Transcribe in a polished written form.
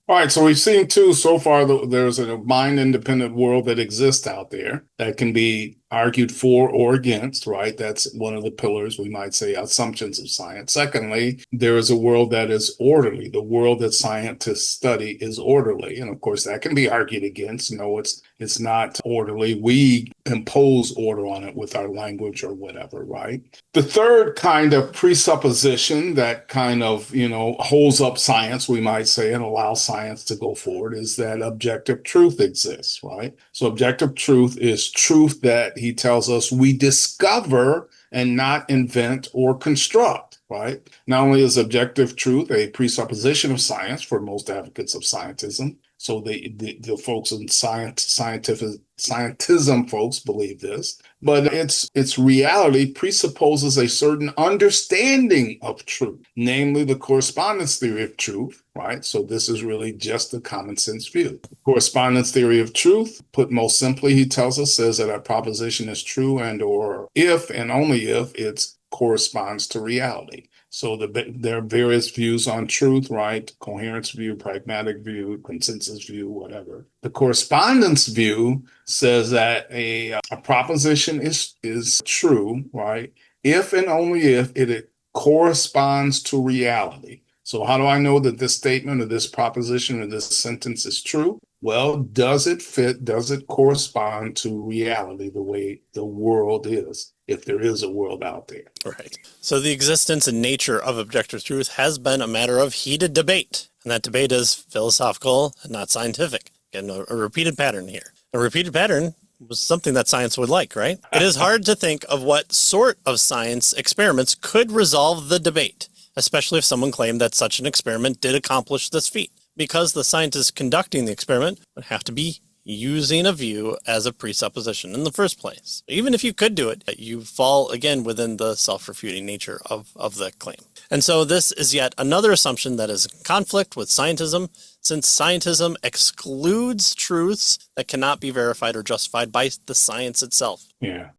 All right, so we've seen too so far that there's a mind-independent world that exists out there that can be argued for or against, right? That's one of the pillars, we might say, assumptions of science. Secondly, there is a world that is orderly. The world that scientists study is orderly. And of course, that can be argued against. No, it's not orderly. We impose order on it with our language or whatever, right? The third kind of presupposition that kind of, holds up science, we might say, and allows science to go forward is that objective truth exists, right? So objective truth is truth that he tells us we discover and not invent or construct, right? Not only is objective truth a presupposition of science for most advocates of scientism, so the folks in scientism folks believe this, but its reality presupposes a certain understanding of truth, namely the correspondence theory of truth, right? So this is really just the common sense view. Correspondence theory of truth, put most simply, he tells us, says that a proposition is true and or if and only if it corresponds to reality. So there are various views on truth, right? Coherence view, pragmatic view, consensus view, whatever. The correspondence view says that a proposition is true, right? If and only if it corresponds to reality. So how do I know that this statement or this proposition or this sentence is true? Well, does it fit? Does it correspond to reality the way the world is, if there is a world out there? Right. So the existence and nature of objective truth has been a matter of heated debate, and that debate is philosophical and not scientific. Again, a repeated pattern here. A repeated pattern was something that science would like, right? It is hard to think of what sort of science experiments could resolve the debate, especially if someone claimed that such an experiment did accomplish this feat, because the scientist conducting the experiment would have to be using a view as a presupposition in the first place. Even if you could do it, you fall again within the self-refuting nature of the claim. And so this is yet another assumption that is in conflict with scientism, since scientism excludes truths that cannot be verified or justified by the science itself. Yeah.